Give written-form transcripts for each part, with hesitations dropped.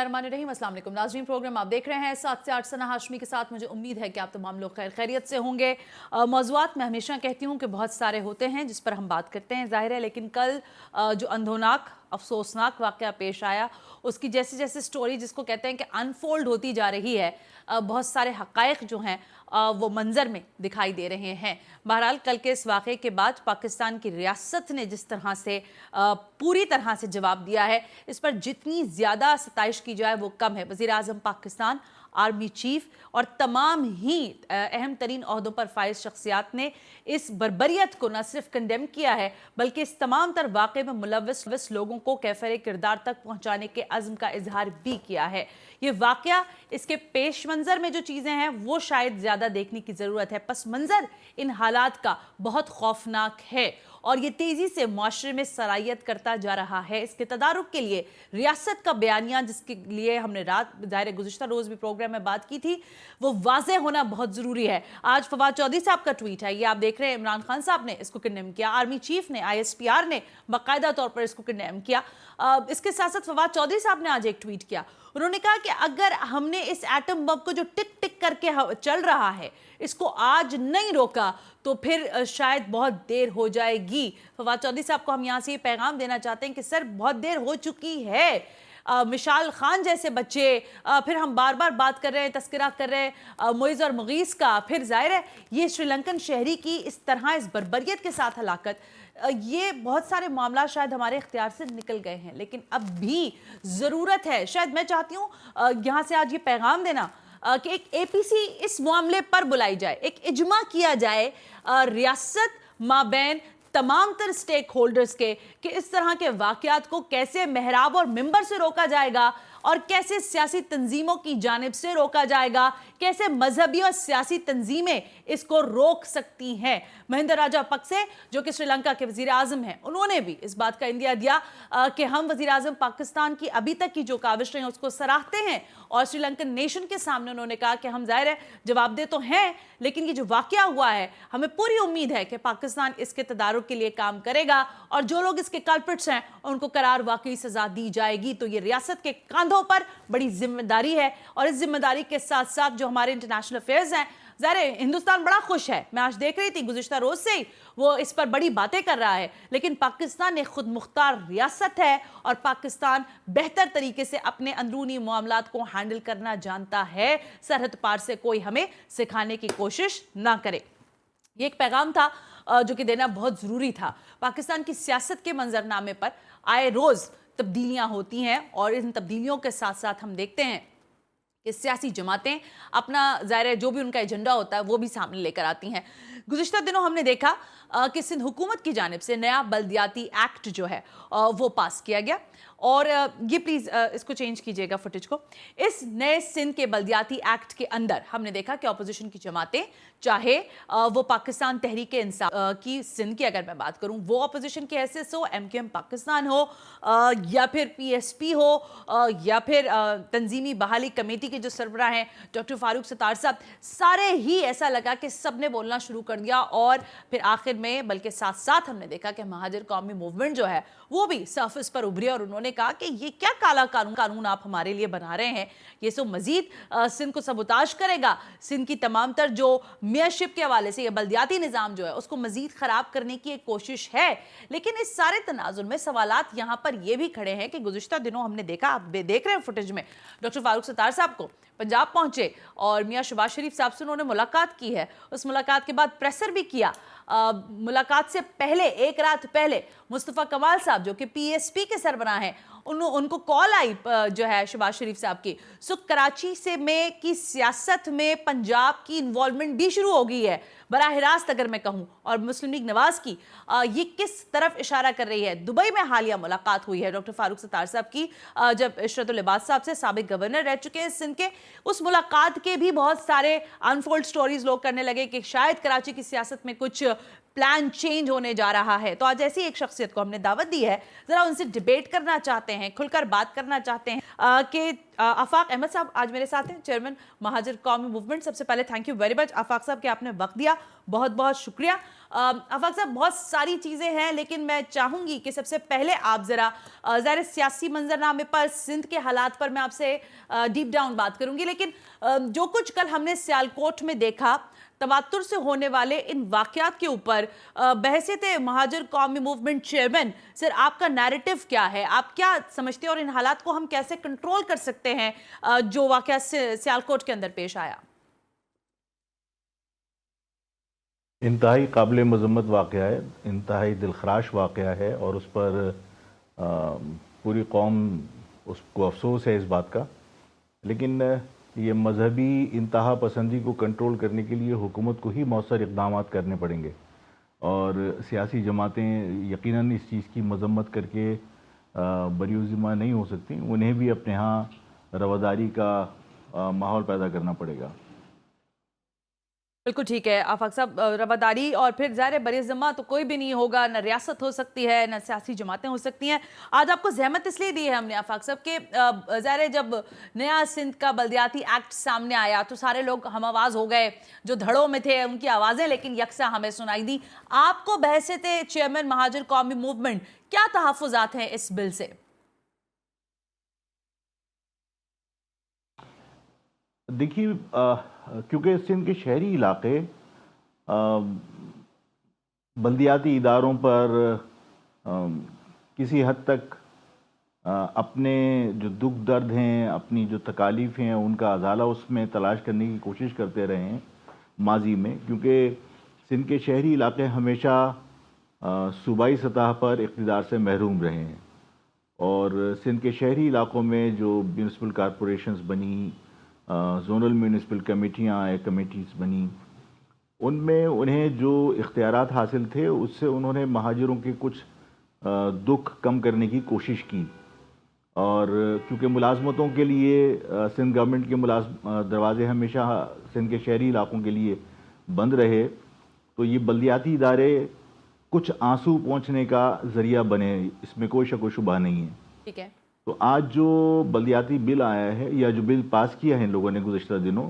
बिस्मिल्लाहिर्रहमानिर्रहीम। अस्सलाम वालेकुम नाज़रीन, प्रोग्राम आप देख रहे हैं 7 से 8 सना हाशमी के साथ। मुझे उम्मीद है कि आप तमाम लोग खैरियत से होंगे। मौज़ूआत मैं हमेशा कहती हूँ कि बहुत सारे होते हैं जिस पर हम बात करते हैं, ज़ाहिर है, लेकिन कल जो अंधोनाक अफसोसनाक वाक़या पेश आया, उसकी जैसे जैसे स्टोरी जिसको कहते हैं कि अनफोल्ड होती जा रही है, बहुत सारे हक़ाइक़ जो हैं वो मंज़र में दिखाई दे रहे हैं। बहरहाल कल के इस वाक़े के बाद पाकिस्तान की रियासत ने जिस तरह से पूरी तरह से जवाब दिया है, इस पर जितनी ज़्यादा सताइश की जाए वो कम है। वज़ीर आज़म पाकिस्तान, आर्मी चीफ और तमाम ही अहम तरीन ओहदों पर फाइज शख्सियात ने इस बर्बरियत को न सिर्फ कंडेम किया है, बल्कि इस तमाम तर वाक़े में मुलव्वस लोगों को कैफ़र किरदार तक पहुँचाने के अज़्म का इजहार भी किया है। ये वाक़या, इसके पेश मंज़र में जो चीज़ें हैं वो शायद ज़्यादा देखने की ज़रूरत है। पस मंज़र इन हालात का बहुत खौफनाक है और ये तेज़ी से मुआशरे में सरायत करता जा रहा है। इसके तदारुक के लिए रियासत का बयानिया, जिसके लिए हमने ज़ाहिर गुज़िश्ता रोज़ भी प्रोग्राम में बात की थी, वो वाज़ेह होना बहुत ज़रूरी है। आज फवाद चौधरी साहब का ट्वीट है, ये आप देख रहे हैं, इमरान खान साहब ने इसको कंडेम किया, आर्मी चीफ ने, ISPR ने बाकायदा तौर पर इसको कंडेम किया। इसके साथ साथ फवाद चौधरी साहब ने आज एक ट्वीट किया। उन्होंने कहा कि अगर हमने इस एटम बम को जो टिक टिक करके चल रहा है, इसको आज नहीं रोका तो फिर शायद बहुत देर हो जाएगी। फवाद चौधरी साहब को हम यहाँ से ये पैगाम देना चाहते हैं कि सर, बहुत देर हो चुकी है। मिशाल खान जैसे बच्चे, फिर हम बार बार बात कर रहे हैं, तस्करा कर रहे हैं मुइज़ और मुगीस का, फिर जाहिर है ये श्रीलंकन शहरी की इस तरह इस बर्बरियत के साथ हलाकत, ये बहुत सारे मामला शायद हमारे इख्तियार से निकल गए हैं, लेकिन अब भी ज़रूरत है। शायद मैं चाहती हूँ यहाँ से आज ये पैगाम देना कि एक APC इस मामले पर बुलाई जाए, एक इजमा किया जाए रियासत माबैन तमाम तर स्टेक होल्डर्स के, कि इस तरह के वाक़यात को कैसे महराब और मिंबर से रोका जाएगा और कैसे सियासी तंजीमों की जानिब से रोका जाएगा, कैसे मजहबी और सियासी तंजीमें इसको रोक सकती हैं। महिंदा राजापक्से, जो कि श्रीलंका के वज़ीर आज़म हैं, उन्होंने भी इस बात का इंदिया दिया कि हम वज़ीर आज़म पाकिस्तान की अभी तक की जो काविश रही हैं उसको सराहते हैं, और श्रीलंकन नेशन के सामने उन्होंने कहा कि हम ज़ाहिर है जवाबदेह तो हैं, लेकिन ये जो वाक़या हुआ है, हमें पूरी उम्मीद है कि पाकिस्तान इसके तदारुक के लिए काम करेगा और जो लोग इसके कल्प्रिट्स हैं उनको करार वाकई सज़ा दी जाएगी। तो ये रियासत के कांधों पर बड़ी जिम्मेदारी है, और इस जिम्मेदारी के साथ साथ जो हमारे इंटरनेशनल अफेयर्स हैं, ज़ाहिर हिंदुस्तान बड़ा खुश है। मैं आज देख रही थी गुज़िश्ता रोज़ से ही वो इस पर बड़ी बातें कर रहा है, लेकिन पाकिस्तान एक खुद मुख्तार रियासत है और पाकिस्तान बेहतर तरीके से अपने अंदरूनी मामलात को हैंडल करना जानता है। सरहद पार से कोई हमें सिखाने की कोशिश ना करे। ये एक पैगाम था जो कि देना बहुत ज़रूरी था। पाकिस्तान की सियासत के मंजरनामे पर आए रोज़ तब्दीलियाँ होती हैं, और इन तब्दीलियों के साथ साथ हम देखते हैं कि सियासी जमातें अपना ज़ाहिर जो भी उनका एजेंडा होता है वो भी सामने लेकर आती हैं। गुज़िश्ता दिनों हमने देखा कि सिंध हुकूमत की जानिब से नया बल्दियाती एक्ट जो है वो पास किया गया, और ये प्लीज़ इसको चेंज कीजिएगा फुटेज को। इस नए सिंध के बल्दियाती एक्ट के अंदर हमने देखा कि अपोजिशन की जमातें, चाहे वो पाकिस्तान तहरीक इंसाफ की सिंध की अगर मैं बात करूं, वो अपोजिशन की हैसियत से हो, MQM पाकिस्तान हो, या फिर PSP हो, या फिर तंजीमी बहाली कमेटी के जो सरबराह हैं डॉक्टर फारूक सत्तार साहब, सारे ही ऐसा लगा कि सब ने बोलना शुरू कर दिया, और फिर आखिर में बल्कि साथ साथ हमने देखा कि महाजिर कौमी मूवमेंट जो है वो भी सरफेस पर उभरी, और उन्होंने कहा कि ये क्या काला कानून आप हमारे लिए बना रहे हैं, ये सो मजीद सिंध को सबूताज करेगा, सिंध की तमाम तर जो मेयरशिप के हवाले से ये बल्दियाती निज़ाम जो है उसको मजीद ख़राब करने की एक कोशिश है। लेकिन इस सारे तनाजुर में सवालात यहाँ पर ये भी खड़े हैं कि गुज़िश्ता दिनों हमने देखा, आप देख रहे हैं फुटेज में, डॉक्टर फारूक सत्तार साहब को पंजाब पहुंचे और मियाँ शहबाज शरीफ साहब से उन्होंने मुलाकात की है। उस मुलाकात के बाद प्रेसर भी किया। मुलाकात से पहले, एक रात पहले, मुस्तफ़ा कमाल साहब जो कि PSP के सरबराह हैं, उनको कॉल आई जो है शहबाज शरीफ साहब की। सो कराची से में की सियासत में पंजाब की इन्वॉल्वमेंट भी शुरू हो गई है बराह रास्त अगर मैं कहूँ, और मुस्लिम लीग नवाज की ये किस तरफ इशारा कर रही है। दुबई में हालिया मुलाकात हुई है डॉक्टर फारूक सत्तार साहब की, जब इशरतुल इबाद साहब से, साबिक गवर्नर रह चुके हैं सिंध के, उस मुलाकात के भी बहुत सारे अनफोल्ड स्टोरीज लोग करने लगे कि शायद कराची की सियासत में कुछ प्लान चेंज होने जा रहा है। तो आज ऐसी एक शख्सियत को हमने दावत दी है, जरा उनसे डिबेट करना चाहते हैं, खुलकर बात करना चाहते हैं कि आफाक अहमद साहब आज मेरे साथ हैं, चेयरमैन महाजर कौमी मूवमेंट। सबसे पहले थैंक यू वेरी मच आफाक साहब कि आपने वक्त दिया, बहुत बहुत शुक्रिया। आफाक साहब बहुत सारी चीज़ें हैं, लेकिन मैं चाहूँगी कि सबसे पहले आप ज़रा ज़ाहिर सियासी मंजरनामे पर, सिंध के हालात पर मैं आपसे डीप डाउन बात करूँगी, लेकिन जो कुछ कल हमने सियालकोट में देखा, तवातुर से होने वाले इन वाक़यात के ऊपर बहसीत महाजर कौमी मूवमेंट चेयरमैन, सर आपका नैरेटिव क्या है? आप क्या समझते हैं और इन हालात को हम कैसे कंट्रोल कर सकते हैं जो वाक़या सियालकोट के अंदर पेश आया? इंतहाई काबिल मज़म्मत वाक़या है, इंतहाई दिलखराश वाक़या है और उस पर पूरी कौम उसको अफसोस है इस बात का। लेकिन ये मजहबी इंतहा पसंदी को कंट्रोल करने के लिए हुकूमत को ही मौसर इक़दामात करने पड़ेंगे और सियासी जमातें यकीनन इस चीज़ की मजम्मत करके बरीउज़िम्मा नहीं हो सकती। उन्हें भी अपने यहाँ रवादारी का माहौल पैदा करना पड़ेगा। बिल्कुल ठीक है आफाक साहब, रवादारी और फिर ज़ाहिर बरीज़िम्मा तो कोई भी नहीं होगा, न रियासत हो सकती है, न सियासी जमातें हो सकती हैं। आज आपको ज़हमत इसलिए दी है हमने आफाक साहब के ज़ाहिर जब नया सिंध का बल्दियाती एक्ट सामने आया तो सारे लोग हम आवाज़ हो गए, जो धड़ों में थे उनकी आवाज़ें लेकिन यकसा हमें सुनाई दी। आपको बहसीत चेयरमैन महाजर कौमी मूवमेंट क्या तहफ़्फ़ुज़ात हैं इस बिल से? देखिए, क्योंकि सिंध के शहरी इलाके बल्दियाती इदारों पर किसी हद तक अपने जो दुख दर्द हैं, अपनी जो तकालीफ हैं, उनका अजाला उसमें तलाश करने की कोशिश करते रहे हैं माजी में, क्योंकि सिंध के शहरी इलाके हमेशा सूबाई सतह पर इक़्तिदार से महरूम रहे हैं और सिंध के शहरी इलाकों में जो म्यूनसिपल कॉरपोरेशंस बनी, जोनल म्यूनसिपल कमेटियाँ कमेटीज़ बनी, उनमें उन्हें जो इख्तियारात हासिल थे उससे उन्होंने महाजरों के कुछ दुख कम करने की कोशिश की। और क्योंकि मुलाजमतों के लिए सिंध गवर्नमेंट के दरवाजे हमेशा सिंध के शहरी इलाकों के लिए बंद रहे, तो ये बल्दियाती इदारे कुछ आंसू पहुँचने का ज़रिया बने, इसमें कोई शक व शुबा नहीं है। ठीक है। तो आज जो बल्दियाती बिल आया है या जो बिल पास किया है इन लोगों ने गुज़श्ता दिनों,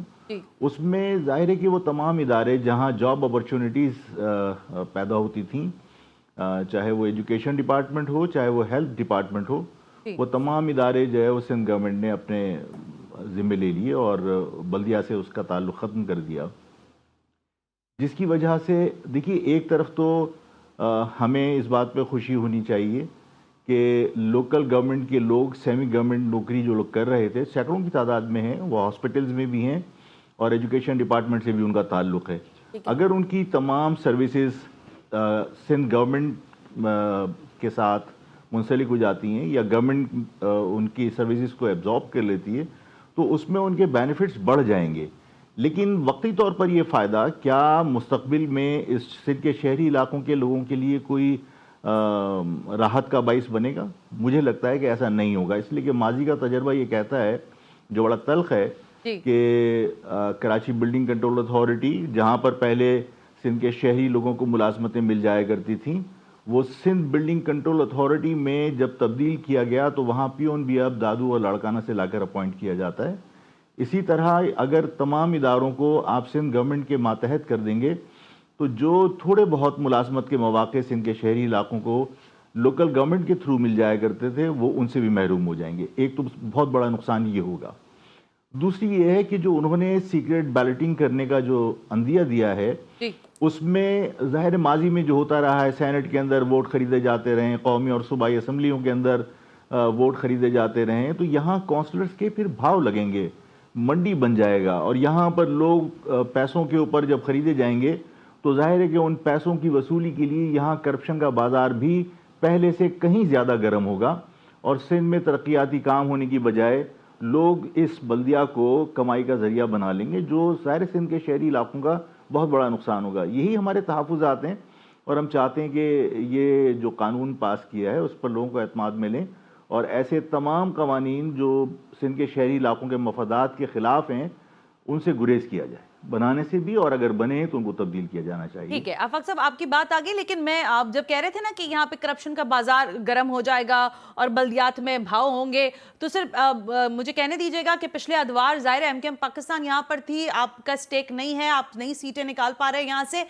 उसमें जाहिर है कि वो तमाम इदारे जहां जॉब अपॉर्चुनिटीज़ पैदा होती थीं, चाहे वो एजुकेशन डिपार्टमेंट हो, चाहे वो हेल्थ डिपार्टमेंट हो, वो तमाम इदारे जो है वो सिंध गवर्नमेंट ने अपने ज़िम्मे ले लिए और बल्दिया से उसका ताल्लुक़ ख़त्म कर दिया। जिसकी वजह से देखिए, एक तरफ तो हमें इस बात पे खुशी होनी चाहिए कि लोकल गवर्नमेंट के लोग सेमी गवर्नमेंट नौकरी जो लोग कर रहे थे, सैकड़ों की तादाद में हैं, वो हॉस्पिटल्स में भी हैं और एजुकेशन डिपार्टमेंट से भी उनका ताल्लुक़ है। अगर उनकी तमाम सर्विसेज सिंध गवर्नमेंट के साथ मुंसलिक हो जाती हैं या गवर्नमेंट उनकी सर्विसेज को एब्जॉर्ब कर लेती है, तो उसमें उनके बेनिफिट्स बढ़ जाएंगे। लेकिन वक्ती तौर पर यह फ़ायदा क्या मुस्तक़बिल में इस सिंध के शहरी इलाकों के लोगों के लिए कोई राहत का बाइस बनेगा? मुझे लगता है कि ऐसा नहीं होगा, इसलिए कि माजी का तजर्बा ये कहता है, जो बड़ा तल्ख है, कि कराची बिल्डिंग कंट्रोल अथॉरिटी, जहाँ पर पहले सिंध के शहरी लोगों को मुलाजमतें मिल जाया करती थीं, वो सिंध बिल्डिंग कंट्रोल अथॉरिटी में जब तब्दील किया गया तो वहाँ पियोन भी अब दादू और लाड़काना से लाकर अपॉइंट किया जाता है। इसी तरह अगर तमाम इदारों को आप सिंध गवर्नमेंट के मातहत कर देंगे तो जो थोड़े बहुत मुलाजमत के मौके सिंध के शहरी इलाकों को लोकल गवर्नमेंट के थ्रू मिल जाया करते थे, वो उनसे भी महरूम हो जाएंगे। एक तो बहुत बड़ा नुकसान ये होगा। दूसरी ये है कि जो उन्होंने सीक्रेट बैलेटिंग करने का जो अंदिया दिया है, उसमें ज़ाहिर माजी में जो होता रहा है, सेनेट के अंदर वोट खरीदे जाते रहे, कौमी और सूबाई असम्बलियों के अंदर वोट खरीदे जाते रहे, तो यहाँ काउंसलर्स के फिर भाव लगेंगे, मंडी बन जाएगा और यहाँ पर लोग पैसों के ऊपर जब खरीदे जाएंगे तो जाहिर है कि उन पैसों की वसूली के लिए यहाँ करप्शन का बाजार भी पहले से कहीं ज़्यादा गर्म होगा और सिंध में तरक्याती काम होने की बजाय लोग इस बल्दिया को कमाई का ज़रिया बना लेंगे, जो ज़ाहिर सिंध के शहरी इलाकों का बहुत बड़ा नुकसान होगा। यही हमारे तहफ़्फ़ुज़ात हैं और हम चाहते हैं कि ये जो कानून पास किया है उस पर लोगों को एतमाद मिले और ऐसे तमाम कवानीन जो सिंध के शहरी इलाकों के मफादात के ख़िलाफ़ हैं उनसे गुरेज किया जाए। बनाने से भी, और अगर बने तो उनको तब्दील किया जाना चाहिए। ठीक है आफाक साहब, आपकी बात आ गई, लेकिन मैं आप जब कह रहे थे ना कि यहाँ पे करप्शन का बाजार गर्म हो जाएगा और बल्दियात में भाव होंगे, तो सिर्फ मुझे कहने दीजिएगा कि पिछले अदवार ज़ाहिर एमकेएम पाकिस्तान यहाँ पर थी, आपका स्टेक नहीं है, आप नई सीटें निकाल पा रहे हैं यहाँ से,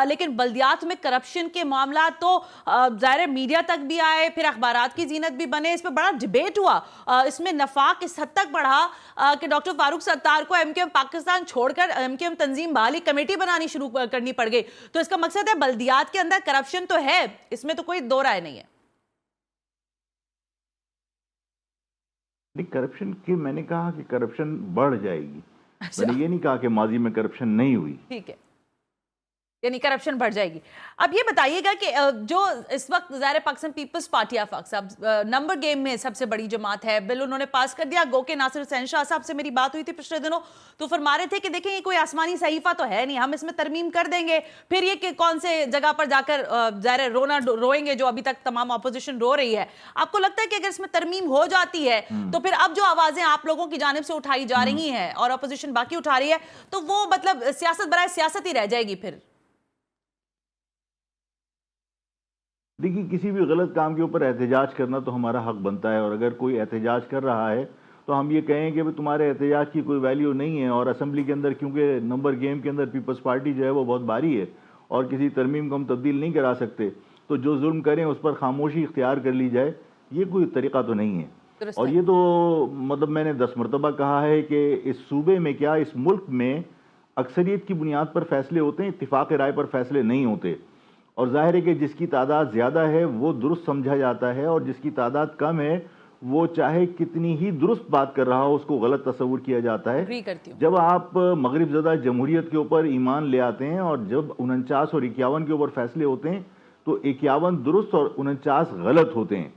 लेकिन बल्दियात में करप्शन के मामला तो ज़ाहिर मीडिया तक भी आए, फिर अखबारात की जीनत भी बने, इस पर बड़ा डिबेट हुआ, इसमें नफाक इस हद तक बढ़ा कि डॉक्टर फारूक सत्तार को एमकेएम पाकिस्तान छोड़कर एमकेएम तंजीम बहाली कमेटी बनानी शुरू करनी पड़ गई। तो इसका मकसद है बल्दियात के अंदर करप्शन तो है, इसमें तो कोई दो राय नहीं है। नहीं, करप्शन की मैंने कहा कि करप्शन बढ़ जाएगी, अच्छा। मैंने ये नहीं कहा कि माजी में करप्शन नहीं हुई। ठीक है, यानी करप्शन बढ़ जाएगी। अब ये बताइएगा कि जो इस वक्त ज़ाहिर पाकिस्तान पीपल्स पार्टी आफाक साहब नंबर गेम में सबसे बड़ी जमात है, बिल उन्होंने पास कर दिया। गो के नासिर हुसैन शाह साहब से मेरी बात हुई थी पिछले दिनों, तो फरमा रहे थे कि देखें ये कोई आसमानी सहीफा तो है नहीं, हम इसमें तरमीम कर देंगे, फिर ये कि कौन से जगह पर जाकर ज़ाहिर रोएंगे जो अभी तक तमाम अपोजिशन रो रही है। आपको लगता है कि अगर इसमें तरमीम हो जाती है तो फिर अब जो आवाजें आप लोगों की जानिब से उठाई जा रही हैं और अपोजिशन बाकी उठा रही है, तो वो मतलब सियासत बराए सियासत ही रह जाएगी फिर? देखिए, किसी भी गलत काम के ऊपर एहतजाज करना तो हमारा हक बनता है, और अगर कोई एहतजाज कर रहा है तो हम ये कहें कि भाई तुम्हारे एहतजाज की कोई वैल्यू नहीं है, और असेंबली के अंदर क्योंकि नंबर गेम के अंदर पीपल्स पार्टी जो है वो बहुत भारी है और किसी तरमीम को हम तब्दील नहीं करा सकते, तो जो जुल्म करें उस पर खामोशी इख्तियार कर ली जाए, ये कोई तरीका तो नहीं है। और ये तो मतलब मैंने 10 मरतबा कहा है कि इस सूबे में क्या इस मुल्क में अक्सरियत की बुनियाद पर फैसले होते हैं, इत्तिफाक राय पर फैसले नहीं होते। और जाहिर है कि जिसकी तादाद ज़्यादा है वो दुरुस्त समझा जाता है, और जिसकी तादाद कम है वो चाहे कितनी ही दुरुस्त बात कर रहा हो उसको गलत तस्वुर किया जाता है। जब आप मगरिब ज़दा जमहूरियत के ऊपर ईमान ले आते हैं और जब 49 और 51 के ऊपर फैसले होते हैं तो 51 दुरुस्त और 49 गलत होते हैं,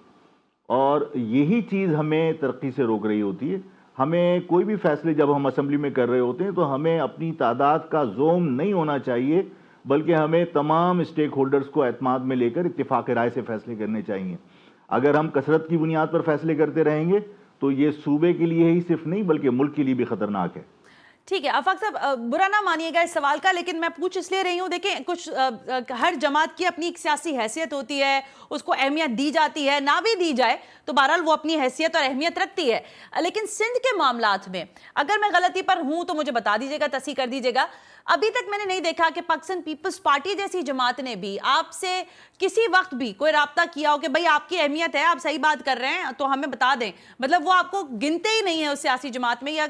और यही चीज़ हमें तरक्की से रोक रही होती है। हमें कोई भी फैसले जब हम असेंबली में कर रहे होते हैं तो हमें अपनी तादाद का जोम नहीं होना चाहिए, बल्कि हमें तमाम स्टेक होल्डर्स को एतमाद में लेकर इत्तिफाक राय से फैसले करने चाहिए। अगर हम कसरत की बुनियाद पर फैसले करते रहेंगे तो ये सूबे के लिए ही सिर्फ नहीं बल्कि मुल्क के लिए भी खतरनाक है। ठीक है आफाक साहब, बुरा ना मानिएगा इस सवाल का, लेकिन मैं पूछ इसलिए रही हूँ, देखें कुछ हर जमात की अपनी एक सियासी हैसियत होती है, उसको अहमियत दी जाती है, ना भी दी जाए तो बहरहाल वो अपनी हैसियत और अहमियत रखती है। लेकिन सिंध के मामलात में अगर मैं गलती पर हूँ तो मुझे बता दीजिएगा, तस्हीह कर दीजिएगा। अभी तक मैंने नहीं देखा कि पाकिस्तान पीपल्स पार्टी जैसी जमात ने भी आपसे किसी वक्त भी कोई राब्ता किया हो कि भाई आपकी अहमियत है, आप सही बात कर रहे हैं तो हमें बता दें। मतलब वो आपको गिनते ही नहीं है उस सियासी जमात में, या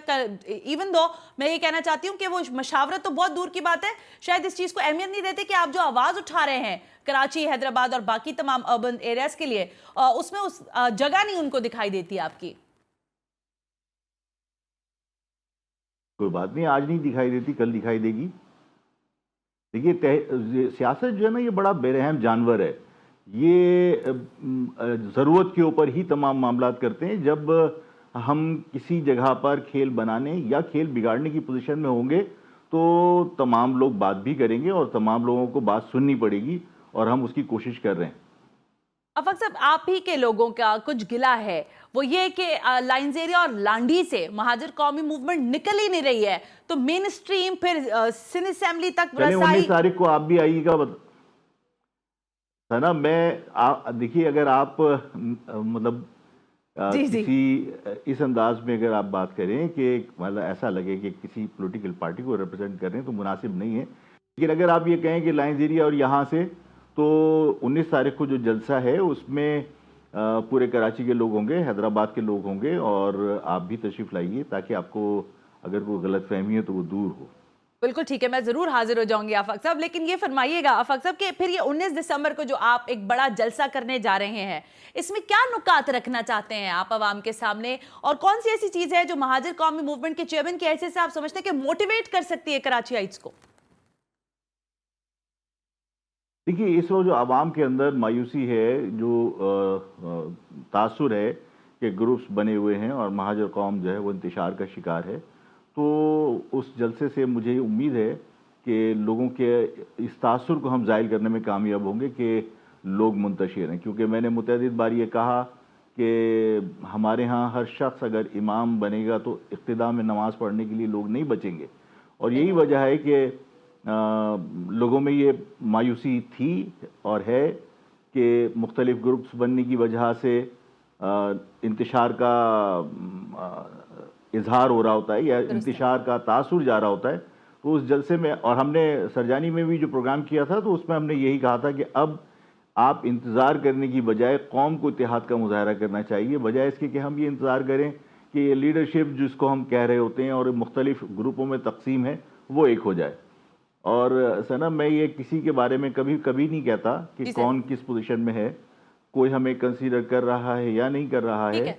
इवन दो मैं ये कहना चाहती हूँ कि वो मशावरत तो बहुत दूर की बात है, शायद इस चीज़ को अहमियत नहीं देते कि आप जो आवाज़ उठा रहे हैं कराची, हैदराबाद और बाकी तमाम अर्बन एरियाज के लिए, उसमें उस जगह नहीं उनको दिखाई देती आपकी। कोई बात नहीं, आज नहीं दिखाई देती, कल दिखाई देगी। देखिए, सियासत जो है ना ये बड़ा बेरहम जानवर है, ये ज़रूरत के ऊपर ही तमाम मामलात करते हैं। जब हम किसी जगह पर खेल बनाने या खेल बिगाड़ने की पोजीशन में होंगे तो तमाम लोग बात भी करेंगे और तमाम लोगों को बात सुननी पड़ेगी, और हम उसकी कोशिश कर रहे हैं। आफाक साहब, आप ही के लोगों का कुछ गिला है, वो ये कि लाइंस एरिया और लांडी से महाजर कौमी मूवमेंट निकल ही नहीं रही है, तो मेन स्ट्रीम फिर सिंध असेंबली तक 19 तारीख को आप भी आइएगा, है ना। देखिए, अगर आप मतलब किसी इस अंदाज में अगर आप बात करें कि मतलब ऐसा लगे कि किसी पॉलिटिकल पार्टी को रिप्रेजेंट कर रहे हैं तो मुनासिब नहीं है, लेकिन अगर आप ये कहें कि लाइंस एरिया और यहाँ से, तो 19 तारीख को जो जलसा है उसमें पूरे कराची के लोग होंगे, हैदराबाद के लोग होंगे, और आप भी तशरीफ लाइए ताकि आपको अगर कोई गलत फहमी है तो वो दूर हो। बिल्कुल ठीक है, मैं जरूर हाजिर हो जाऊंगी आफाक साहब। लेकिन ये फरमाइएगा आफाक साहब कि फिर ये 19 दिसंबर को जो आप एक बड़ा जलसा करने जा रहे हैं, इसमें क्या नुकात रखना चाहते हैं आप आवाम के सामने, और कौन सी ऐसी चीज है जो महाजर कौमी मूवमेंट के चेयरमैन की हैसियत से आप समझते हैं कि मोटिवेट कर सकती है कराचीइट्स को? देखिए, इस वक्त जो आवाम के अंदर मायूसी है, जो तासुर है कि ग्रुप्स बने हुए हैं और महाजर कौम जो है वो इंतशार का शिकार है, तो उस जलसे से मुझे उम्मीद है कि लोगों के इस तासुर को हम ज़ाहिर करने में कामयाब होंगे कि लोग मुंतशिर हैं। क्योंकि मैंने मुतअद्दिद बार ये कहा कि हमारे यहाँ हर शख्स अगर इमाम बनेगा तो इक्तिदा में नमाज़ पढ़ने के लिए लोग नहीं बचेंगे, اور یہی وجہ ہے کہ لوگوں میں یہ مایوسی تھی اور ہے کہ مختلف گروپس بننے کی وجہ سے انتشار کا اظہار ہو رہا ہوتا ہے یا انتشار کا تاثر جا رہا ہوتا ہے. تو اس جلسے میں، اور ہم نے سرجانی میں بھی جو پروگرام کیا تھا تو اس میں ہم نے یہی کہا تھا کہ اب آپ انتظار کرنے کی بجائے قوم کو اتحاد کا مظاہرہ کرنا چاہیے، بجائے اس کے کہ ہم یہ انتظار کریں کہ یہ لیڈرشپ جس کو ہم کہہ رہے ہوتے ہیں اور مختلف گروپوں میں تقسیم ہے وہ ایک ہو جائے. اور سنا میں یہ کسی کے بارے میں کبھی نہیں کہتا کہ کون کس پوزیشن میں ہے، کوئی ہمیں کنسیڈر کر رہا ہے یا نہیں کر رہا ہے.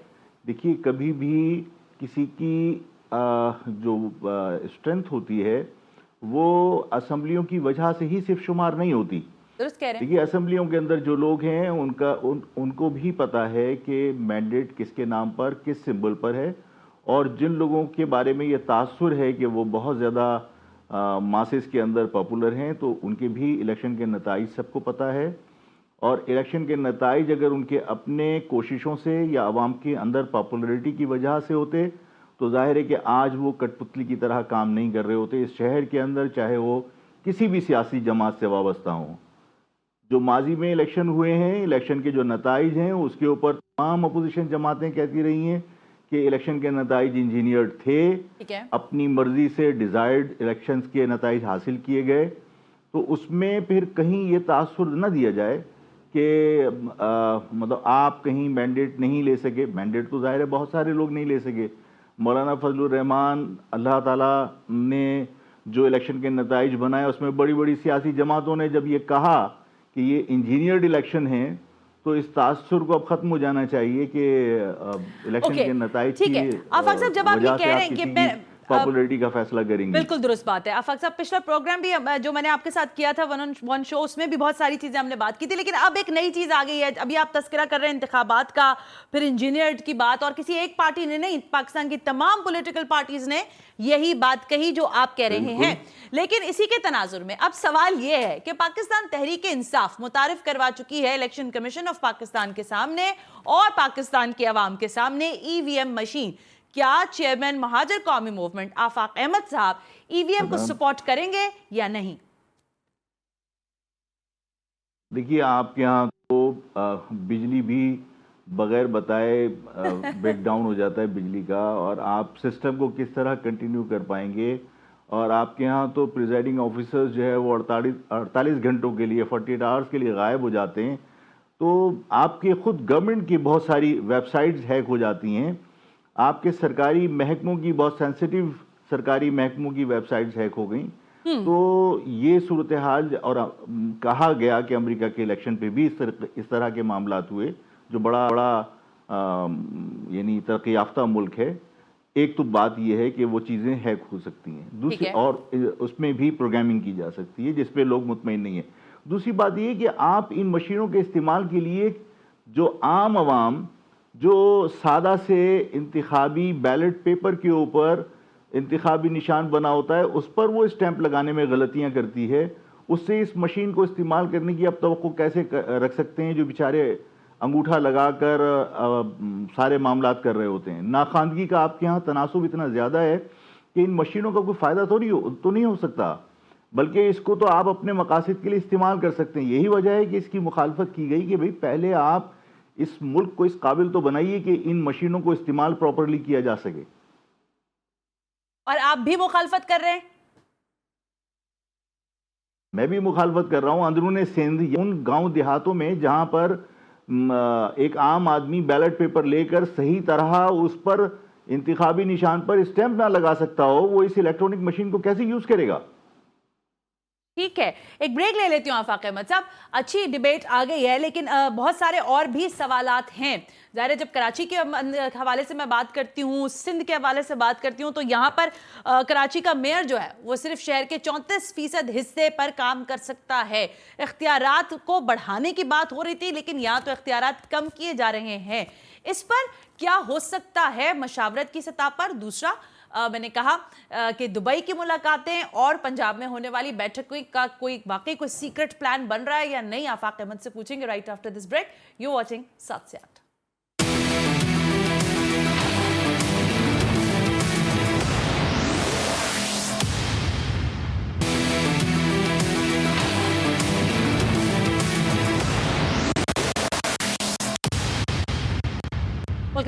دیکھیے کبھی بھی کسی کی جو اسٹرینتھ ہوتی ہے وہ اسمبلیوں کی وجہ سے ہی صرف شمار نہیں ہوتی. درست کہہ رہے ہیں. دیکھیے اسمبلیوں کے اندر جو لوگ ہیں ان کو بھی پتا ہے کہ مینڈیٹ کس کے نام پر کس سمبل پر ہے، اور جن لوگوں کے بارے میں یہ تاثر ہے کہ وہ بہت زیادہ ماسز کے اندر پاپولر ہیں تو ان کے بھی الیکشن کے نتائج سب کو پتا ہے. اور الیکشن کے نتائج اگر ان کے اپنے کوششوں سے یا عوام کے اندر پاپولرٹی کی وجہ سے ہوتے تو ظاہر ہے کہ آج وہ کٹ پتلی کی طرح کام نہیں کر رہے ہوتے اس شہر کے اندر، چاہے وہ کسی بھی سیاسی جماعت سے وابستہ ہوں. جو ماضی میں الیکشن ہوئے ہیں، الیکشن کے جو نتائج ہیں اس کے اوپر تمام اپوزیشن جماعتیں کہتی رہی ہیں کہ الیکشن کے نتائج انجینئرڈ تھے، اپنی مرضی سے ڈیزائرڈ الیکشنز کے نتائج حاصل کیے گئے. تو اس میں پھر کہیں یہ تاثر نہ دیا جائے کہ مطلب آپ کہیں مینڈیٹ نہیں لے سکے. مینڈیٹ تو ظاہر ہے بہت سارے لوگ نہیں لے سکے. مولانا فضل الرحمان اللہ تعالیٰ نے جو الیکشن کے نتائج بنائے اس میں بڑی بڑی سیاسی جماعتوں نے جب یہ کہا کہ یہ انجینئرڈ الیکشن ہیں تو اس تاثر کو اب ختم ہو جانا چاہیے کہ الیکشن کے نتائج کی وجہ سے آپ کسی کی پاپولرٹی کا فیصلہ کریں گے. بالکل درست بات ہے. آفاق صاحب پچھلا پروگرام بھی جو میں نے آپ کے ساتھ کیا تھا ون شو، اس میں بھی بہت ساری چیزیں ہم نے بات کی تھی، لیکن اب ایک نئی چیز آ گئی ہے. ابھی آپ تذکرہ کر رہے ہیں انتخابات کا، پھر انجینئرڈ کی بات، اور کسی ایک پارٹی نے نہیں، پاکستان کی تمام پولیٹیکل پارٹیز نے یہی بات کہی جو آپ کہہ رہے ہیں. لیکن اسی کے تناظر میں اب سوال یہ ہے کہ پاکستان تحریک انصاف متعارف کروا چکی ہے الیکشن کمیشن آف پاکستان کے سامنے اور پاکستان کے عوام کے سامنے ای وی ایم مشین. کیا چیئرمین مہاجر قومی موومنٹ آفاق احمد صاحب ای وی ایم کو سپورٹ کریں گے یا نہیں؟ دیکھیے آپ کے ہاں تو بجلی بھی بغیر بتائے بریک ڈاؤن ہو جاتا ہے بجلی کا، اور آپ سسٹم کو کس طرح کنٹینیو کر پائیں گے. اور آپ کے ہاں تو پریزائڈنگ آفیسرز جو ہے وہ 48 گھنٹوں کے لیے 48 آورز کے لیے غائب ہو جاتے ہیں. تو آپ کے خود گورنمنٹ کی بہت ساری ویب سائٹس ہیک ہو جاتی ہیں، آپ کے سرکاری محکموں کی بہت سینسٹیو سرکاری محکموں کی ویب سائٹس ہیک ہو گئیں. تو یہ صورتحال، اور کہا گیا کہ امریکہ کے الیکشن پہ بھی اس طرح کے معاملات ہوئے جو بڑا یعنی ترقی یافتہ ملک ہے. ایک تو بات یہ ہے کہ وہ چیزیں ہیک ہو سکتی ہیں، دوسری اور اس میں بھی پروگرامنگ کی جا سکتی ہے جس پہ لوگ مطمئن نہیں ہیں. دوسری بات یہ کہ آپ ان مشینوں کے استعمال کے لیے جو عام عوام جو سادہ سے انتخابی بیلٹ پیپر کے اوپر انتخابی نشان بنا ہوتا ہے اس پر وہ اسٹیمپ لگانے میں غلطیاں کرتی ہے، اس سے اس مشین کو استعمال کرنے کی اب توقع کیسے رکھ سکتے ہیں جو بیچارے انگوٹھا لگا کر سارے معاملات کر رہے ہوتے ہیں. ناخواندگی کا آپ کے ہاں تناسب اتنا زیادہ ہے کہ ان مشینوں کا کوئی فائدہ تو نہیں ہو سکتا، بلکہ اس کو تو آپ اپنے مقاصد کے لیے استعمال کر سکتے ہیں. یہی وجہ ہے کہ اس کی مخالفت کی گئی کہ بھئی پہلے آپ اس ملک کو اس قابل تو بنائیے کہ ان مشینوں کو استعمال پراپرلی کیا جا سکے. اور آپ بھی مخالفت کر رہے ہیں؟ میں بھی مخالفت کر رہا ہوں. اندرون سندھ ان گاؤں دیہاتوں میں جہاں پر ایک عام آدمی بیلٹ پیپر لے کر صحیح طرح اس پر انتخابی نشان پر اسٹیمپ نہ لگا سکتا ہو، وہ اس الیکٹرونک مشین کو کیسے یوز کرے گا؟ ٹھیک ہے، ایک بریک لے لیتی ہوں آفاق احمد صاحب. اچھی ڈیبیٹ آ گئی ہے لیکن بہت سارے اور بھی سوالات ہیں. ظاہر ہے جب کراچی کے حوالے سے میں بات کرتی ہوں، سندھ کے حوالے سے بات کرتی ہوں، تو یہاں پر کراچی کا میئر جو ہے وہ صرف شہر کے 34% حصے پر کام کر سکتا ہے. اختیارات کو بڑھانے کی بات ہو رہی تھی لیکن یہاں تو اختیارات کم کیے جا رہے ہیں. اس پر کیا ہو سکتا ہے مشاورت کی سطح پر؟ دوسرا میں نے کہا کہ دبئی کی ملاقاتیں اور پنجاب میں ہونے والی بیٹھک کا کوئی واقعی کوئی سیکرٹ پلان بن رہا ہے یا نہیں؟ آفاق احمد سے پوچھیں گے right after this break. You watching 7 سے 8.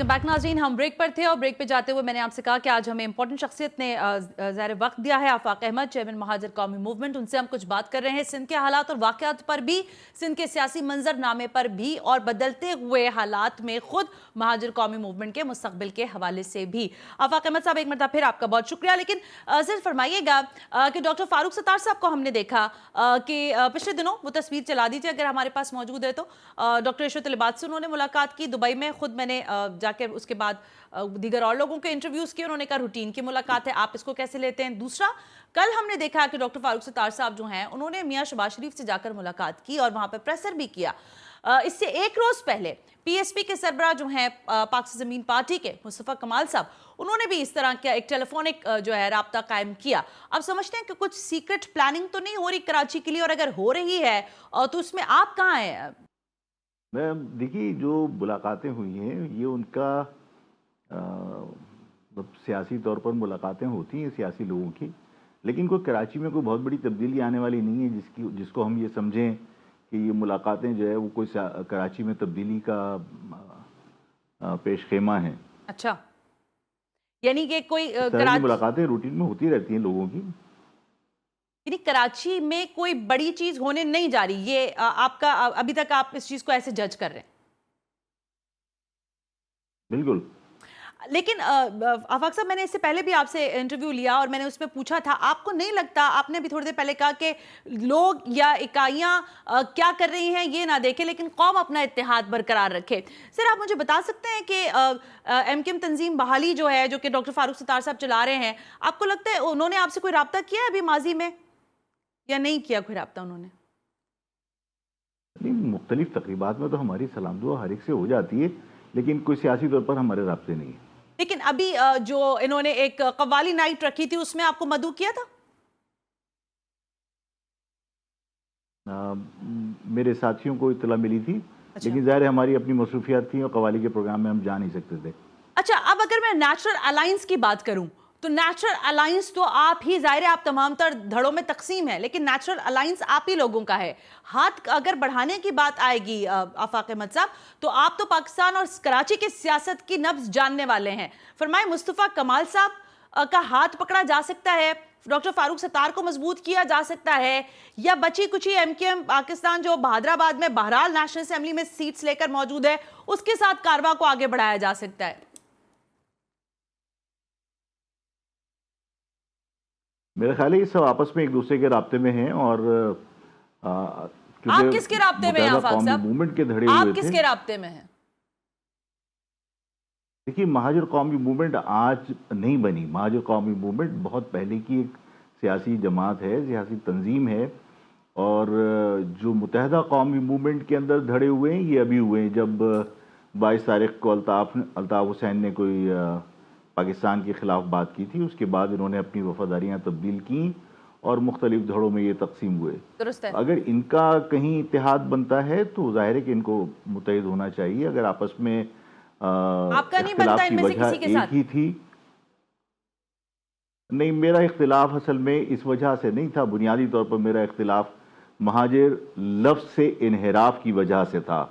वेलकम बैक नाज़रीन। हम ब्रेक पर थे और ब्रेक पे जाते हुए मैंने आपसे कहा कि आज हमें इंपॉर्टेंट शख्सियत ने ज़ाहिर वक्त दिया है, आफाक अहमद, चेयरमैन महाजर कौमी मूवमेंट। उनसे हम कुछ बात कर रहे हैं सिंध के हालात और वाक़यात पर भी, सिंध के सियासी मंजरनामे पर भी, और बदलते हुए हालात में खुद महाजर कौमी मूवमेंट के मुस्तकबिल के हवाले से भी। आफाक अहमद साहब, एक मरतबा फिर आपका बहुत शुक्रिया। लेकिन सिर्फ फरमाइएगा कि डॉक्टर फारूक सत्तार साहब को हमने देखा कि पिछले दिनों, वो तस्वीर चला दीजिए अगर हमारे पास मौजूद है तो, डॉक्टर इशरत लिबात से उन्होंने मुलाकात की दुबई में। खुद मैंने जाकर उसके बाद दीगर और लोगों के इंटरव्यूज किए। उन्होंने कहा रूटीन की मुलाकात है, आप इसको कैसे लेते हैं। दूसरा, कल हमने देखा कि डॉक्टर फारूक सत्तार साहब जो हैं उन्होंने मियां शहबाज शरीफ से जाकर मुलाकात की और वहां पर प्रेसर भी किया। इससे एक रोज पहले पीएसपी के सरबराह जो हैं पाक से जमीन पार्टी के मुस्तफा कमाल साहब, उन्होंने भी इस तरह का एक टेलीफोनिक जो है राब्ता कायम किया। अब समझते हैं कि कुछ सीक्रेट प्लानिंग तो नहीं हो रही कराची के लिए, और अगर हो रही है तो उसमें आप कहाँ हैं? मैं देखिए, जो मुलाकातें हुई हैं ये उनका सियासी तौर पर मुलाकातें होती हैं सियासी लोगों की, लेकिन कोई कराची में कोई बहुत बड़ी तब्दीली आने वाली नहीं है जिसको हम ये समझें कि ये मुलाकातें जो है वो कोई कराची में तब्दीली का पेश खेमा है। अच्छा, यानी कि कोई मुलाकातें रूटीन में होती रहती हैं लोगों की, यानी कराची में कोई बड़ी चीज होने नहीं जा रही, ये आपका अभी तक आप इस चीज को ऐसे जज कर रहे हैं? बिल्कुल। लेकिन आफाक साहब, मैंने इससे पहले भी आपसे इंटरव्यू लिया और मैंने उसमें पूछा था, आपको नहीं लगता, आपने अभी थोड़ी देर पहले कहा कि लोग या इकाइयां क्या कर रही हैं ये ना देखें लेकिन कौम अपना इत्तेहाद बरकरार रखे। सर, आप मुझे बता सकते हैं कि एमकेएम तंजीम बहाली जो है, जो कि डॉक्टर फारूक सत्तार साहब चला रहे हैं, आपको लगता है उन्होंने आपसे कोई राब्ता किया है अभी माजी में, या नहीं किया कोई राब्ता उन्होंने? मुख्तलिफ तकरीबात में तो हमारी सलाम दुआ हर एक से हो जाती है, लेकिन कोई सियासी तौर पर हमारे राब्ते नहीं है। लेकिन अभी जो इन्होंने एक कव्वाली नाइट रखी थी उसमें आपको मदऊ किया था? मेरे साथियों को इत्तला मिली थी। अच्छा। लेकिन ज़ाहिर हमारी अपनी मसरूफियात थी और कव्वाली के प्रोग्राम में हम जा नहीं सकते थे। अच्छा, अब अगर मैं नेचुरल अलायंस की बात करूं तो नेचुरल अलायंस तो आप ही, जाहिर है आप तमाम तर धड़ों में तकसीम है, लेकिन नेचुरल अलायंस आप ही लोगों का है। हाथ अगर बढ़ाने की बात आएगी आफाक अहमद साहब, तो आप तो पाकिस्तान और कराची की सियासत की नब्ज जानने वाले हैं। फरमाए, मुस्तफा कमाल साहब का हाथ पकड़ा जा सकता है, डॉक्टर फारूक सत्तार को मजबूत किया जा सकता है, या बची कुची एमकेएम पाकिस्तान जो बहादराबाद में बहरहाल नेशनल असेंबली में सीट्स लेकर मौजूद है, उसके साथ कारवा को आगे बढ़ाया जा सकता है? मेरा ख्याल है ये सब आपस में एक दूसरे के राब्ते में हैं, और आप किसके राब्ते में हैं आफाक साहब? मूवमेंट के धड़े आप हुए किसके थे। राब्ते में हैं? देखिए, महाजर कौमी मूवमेंट आज नहीं बनी। महाजर कौमी मूवमेंट बहुत पहले की एक सियासी जमात है, सियासी तंजीम है, और जो मुत्तहदा कौमी मूवमेंट के अंदर धड़े हुए हैं ये अभी हुए हैं, जब 22 तारीख को अल्ताफ हुसैन ने कोई पाकिस्तान के ख़िलाफ़ बात की थी। उसके बाद इन्होंने अपनी वफादारियाँ तब्दील की और मुख्तलिफ धड़ों में ये तकसीम हुए। दुरुस्त है। अगर इनका कहीं इत्तेहाद बनता है तो जाहिर है कि इनको मुत्तहिद होना चाहिए। अगर आपस में आपका नहीं बनता इनमें से किसी के साथ? एक ही थी। नहीं, मेरा इख्तिलाफ असल में इस वजह से नहीं था। बुनियादी तौर पर मेरा इख्तिलाफ महाजिर लफ्ज़ से इन्हिराफ की वजह से था,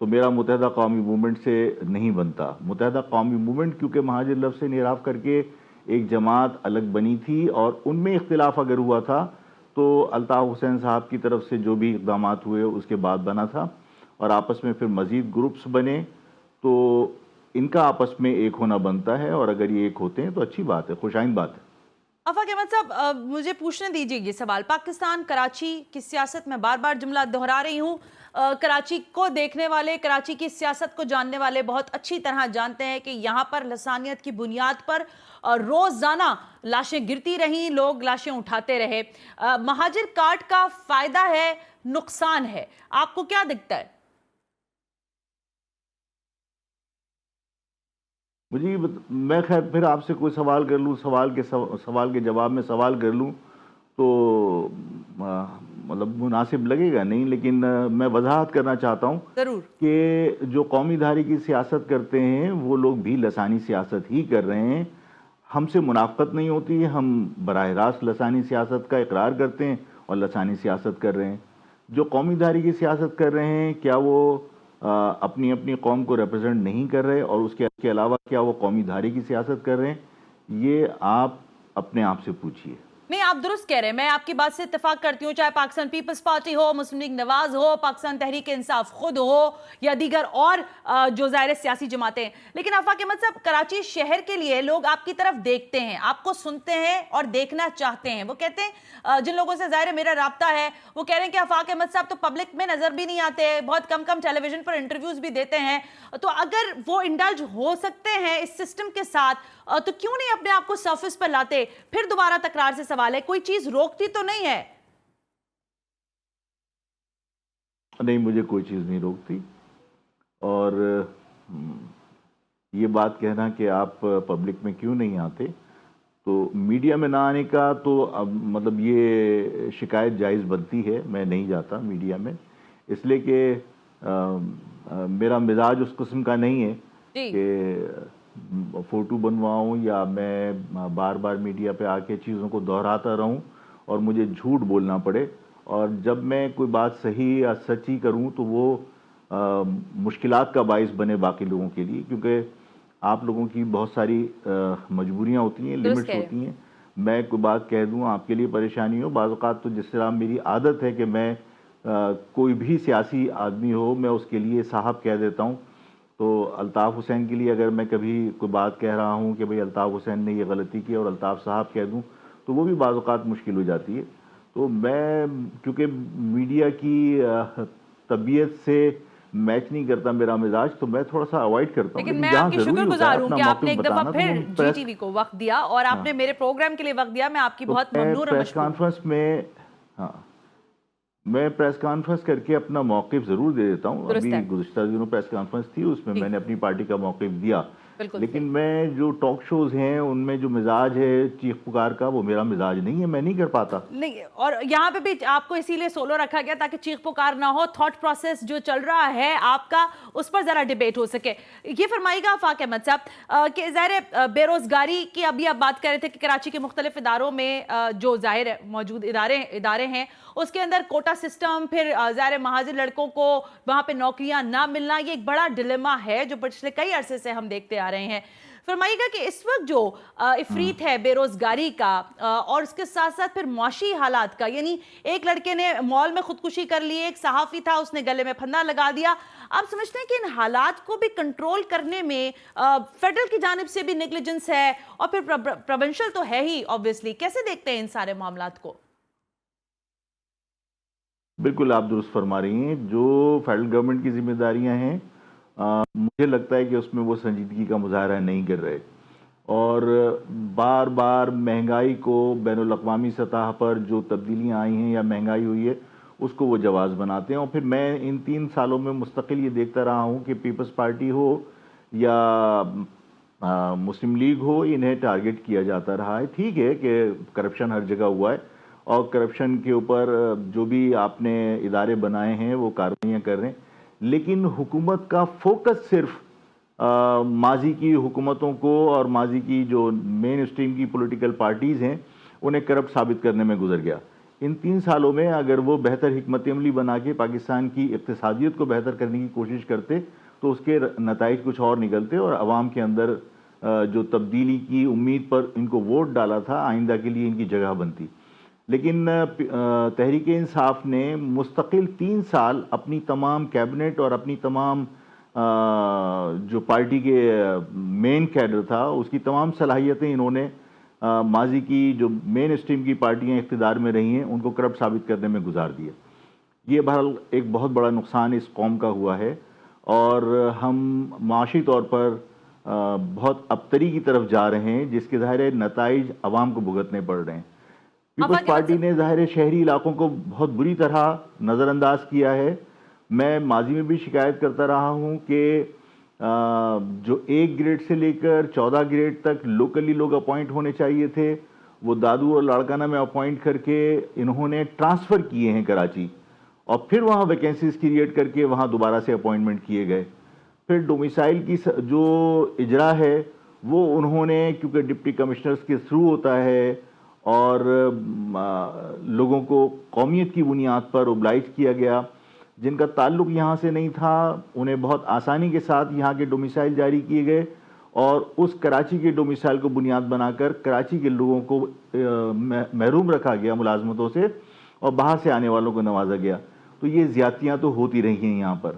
तो मेरा मुत्तहदा कौमी मूवमेंट से नहीं बनता। मुत्तहदा कौमी मूवमेंट क्योंकि महाजिर लफ्ज़ से इन्हिराफ करके एक जमात अलग बनी थी, और उनमें इख्तिलाफ अगर हुआ था तो अल्ताफ हुसैन साहब की तरफ से जो भी इक़दाम हुए उसके बाद बना था, और आपस में फिर मज़ीद ग्रुप्स बने, तो इनका आपस में एक होना बनता है, और अगर ये एक होते हैं तो अच्छी बात है, खुशाइन बात है। आफाक अहमद साहब, मुझे पूछने दीजिए ये सवाल। पाकिस्तान कराची की सियासत में बार बार जुमला दोहरा रही हूँ, कराची को देखने वाले, कराची की सियासत को जानने वाले बहुत अच्छी तरह जानते हैं कि यहाँ पर लसानियत की बुनियाद पर रोजाना लाशें गिरती रहीं, लोग लाशें उठाते रहे। महाजिर कार्ड का फायदा है, नुकसान है, आपको क्या दिखता है? मुझे मैं खैर फिर आपसे कोई सवाल कर लूँ, सवाल के जवाब में सवाल कर लूँ तो मतलब मुनासिब लगेगा नहीं, लेकिन मैं वजाहत करना चाहता हूँ जरूर कि जो कौमी धारी की सियासत करते हैं वो लोग भी लसानी सियासत ही कर रहे हैं। हमसे मुनाफकत नहीं होती, हम बराह रास्त लसानी सियासत का इकरार करते हैं और लसानी सियासत कर रहे हैं। जो कौमी धारी की सियासत कर रहे हैं, क्या वो اپنی اپنی قوم کو ریپرزینٹ نہیں کر رہے اور اس کے علاوہ کیا وہ قومی دھارے کی سیاست کر رہے ہیں، یہ آپ اپنے آپ سے پوچھیے۔ نہیں، آپ درست کہہ رہے ہیں، میں آپ کی بات سے اتفاق کرتی ہوں، چاہے پاکستان پیپلز پارٹی ہو، مسلم لیگ نواز ہو، پاکستان تحریک انصاف خود ہو یا دیگر اور جو ظاہر سیاسی جماعتیں ہیں، لیکن آفاق احمد صاحب، کراچی شہر کے لیے لوگ آپ کی طرف دیکھتے ہیں، آپ کو سنتے ہیں اور دیکھنا چاہتے ہیں۔ وہ کہتے ہیں، جن لوگوں سے ظاہر میرا رابطہ ہے، وہ کہہ رہے ہیں کہ آفاق احمد صاحب تو پبلک میں نظر بھی نہیں آتے، بہت کم ٹیلی ویژن پر انٹرویوز بھی دیتے ہیں، تو اگر وہ انڈلج ہو سکتے ہیں اس سسٹم کے ساتھ تو کیوں نہیں اپنے آپ کو سرفس پر لاتے؟ پھر دوبارہ تکرار سے سوال ہے، کوئی چیز روکتی تو نہیں ہے؟ نہیں، مجھے کوئی چیز نہیں روکتی، اور یہ بات کہنا کہ آپ پبلک میں کیوں نہیں آتے، تو میڈیا میں نہ آنے کا تو اب مطلب یہ شکایت جائز بنتی ہے۔ میں نہیں جاتا میڈیا میں، اس لیے کہ میرا مزاج اس قسم کا نہیں ہے کہ فوٹو بنواؤں یا میں بار بار میڈیا پہ آ کے چیزوں کو دہراتا رہوں اور مجھے جھوٹ بولنا پڑے، اور جب میں کوئی بات صحیح یا سچی کروں تو وہ مشکلات کا باعث بنے باقی لوگوں کے لیے، کیونکہ آپ لوگوں کی بہت ساری مجبوریاں ہوتی ہیں، لمٹس ہوتی ہیں۔ میں کوئی بات کہہ دوں آپ کے لیے پریشانی ہو، بعض اوقات تو جس طرح میری عادت ہے کہ میں کوئی بھی سیاسی آدمی ہو میں اس کے لیے صاحب کہہ دیتا ہوں، تو الطاف حسین کے لیے اگر میں کبھی کوئی بات کہہ رہا ہوں کہ بھئی الطاف حسین نے یہ غلطی کی اور الطاف صاحب کہہ دوں تو وہ بھی بعض اوقات مشکل ہو جاتی ہے۔ تو میں کیونکہ میڈیا کی طبیعت سے میچ نہیں کرتا میرا مزاج، تو میں تھوڑا سا اوائڈ کرتا ہوں، لیکن میں آپ کی شکر گزار ہوں کہ آپ نے ایک دفعہ پھر جی ٹی وی کو وقت دیا اور آپ نے میرے پروگرام کے لیے وقت دیا، میں آپ کی بہت ممنون اور پریس کانفرنس میں میں پریس کانفرنس کر کے اپنا موقف ضرور دے دیتا ہوں۔ ابھی گزشتہ دنوں پریس کانفرنس تھی، اس میں میں نے اپنی پارٹی کا موقف دیا، لیکن میں جو ٹاک شوز ہیں ان میں جو مزاج ہے چیخ پکار کا، وہ میرا مزاج نہیں ہے، میں نہیں کر پاتا۔ نہیں، اور یہاں پہ بھی آپ کو اسی لیے سولو رکھا گیا تاکہ چیخ پکار نہ ہو، تھاٹ پروسیس جو چل رہا ہے آپ کا اس پر ذرا ڈیبیٹ ہو سکے۔ یہ فرمائیے گا آفاق احمد صاحب کہ ظاہر بے روزگاری کی ابھی آپ بات کر رہے تھے کہ کراچی کے مختلف اداروں میں جو ظاہر موجود ادارے ہیں اس کے اندر کوٹا سسٹم، پھر ظاہر مہاجر لڑکوں کو وہاں پہ نوکریاں نہ ملنا، یہ ایک بڑا ڈیلیما ہے جو پچھلے کئی عرصے سے ہم دیکھتے آ رہے ہیں۔ فرمائیے گا کہ اس وقت جو افریت ہے بے روزگاری کا اور اس کے ساتھ ساتھ پھر معاشی حالات کا، یعنی ایک لڑکے نے مال میں خودکشی کر لی، ایک صحافی تھا اس نے گلے میں پھندا لگا دیا، آپ سمجھتے ہیں کہ ان حالات کو بھی کنٹرول کرنے میں فیڈرل کی جانب سے بھی نیگلیجنس ہے اور پھر پروونشل تو ہے ہی آبویسلی، کیسے دیکھتے ہیں ان سارے معاملات کو؟ بالکل آپ درست فرما رہی ہیں، جو فیڈرل گورنمنٹ کی ذمہ داریاں ہیں مجھے لگتا ہے کہ اس میں وہ سنجیدگی کا مظاہرہ نہیں کر رہے، اور بار بار مہنگائی کو بین الاقوامی سطح پر جو تبدیلیاں آئی ہیں یا مہنگائی ہوئی ہے اس کو وہ جواز بناتے ہیں، اور پھر میں ان 3 سالوں میں مستقل یہ دیکھتا رہا ہوں کہ پیپلز پارٹی ہو یا مسلم لیگ ہو، انہیں ٹارگٹ کیا جاتا رہا ہے۔ ٹھیک ہے کہ کرپشن ہر جگہ ہوا ہے اور کرپشن کے اوپر جو بھی آپ نے ادارے بنائے ہیں وہ کارروائیاں کر رہے ہیں، لیکن حکومت کا فوکس صرف ماضی کی حکومتوں کو اور ماضی کی جو مین اسٹریم کی پولیٹیکل پارٹیز ہیں انہیں کرپٹ ثابت کرنے میں گزر گیا۔ ان 3 سالوں میں اگر وہ بہتر حکمت عملی بنا کے پاکستان کی اقتصادیت کو بہتر کرنے کی کوشش کرتے تو اس کے نتائج کچھ اور نکلتے اور عوام کے اندر جو تبدیلی کی امید پر ان کو ووٹ ڈالا تھا آئندہ کے لیے ان کی جگہ بنتی۔ لیکن تحریک انصاف نے مستقل 3 سال اپنی تمام کیبنٹ اور اپنی تمام جو پارٹی کے مین کیڈر تھا اس کی تمام صلاحیتیں انہوں نے ماضی کی جو مین اسٹریم کی پارٹیاں اقتدار میں رہی ہیں ان کو کرپٹ ثابت کرنے میں گزار دیا۔ یہ بہرحال ایک بہت بڑا نقصان اس قوم کا ہوا ہے، اور ہم معاشی طور پر بہت ابتری کی طرف جا رہے ہیں جس کے ظاہر نتائج عوام کو بھگتنے پڑ رہے ہیں۔ پیپلز پارٹی نے ظاہر شہری علاقوں کو بہت بری طرح نظر انداز کیا ہے۔ میں ماضی میں بھی شکایت کرتا رہا ہوں کہ جو 1 گریڈ سے لے کر 14 گریڈ تک لوکلی لوگ اپوائنٹ ہونے چاہیے تھے وہ دادو اور لاڑکانہ میں اپوائنٹ کر کے انہوں نے ٹرانسفر کیے ہیں کراچی، اور پھر وہاں ویکینسیز کریٹ کر کے وہاں دوبارہ سے اپوائنٹمنٹ کیے گئے۔ پھر ڈومیسائل کی جو اجرا ہے وہ انہوں نے کیونکہ ڈپٹی کمشنرز کے تھرو ہوتا ہے اور لوگوں کو قومیت کی بنیاد پر اوبلائج کیا گیا، جن کا تعلق یہاں سے نہیں تھا، انہیں بہت آسانی کے ساتھ یہاں کے ڈومیسائل جاری کیے گئے اور اس کراچی کے ڈومیسائل کو بنیاد بنا کر کراچی کے لوگوں کو محروم رکھا گیا ملازمتوں سے اور باہر سے آنے والوں کو نوازا گیا. تو یہ زیادتیاں تو ہوتی رہی ہیں یہاں پر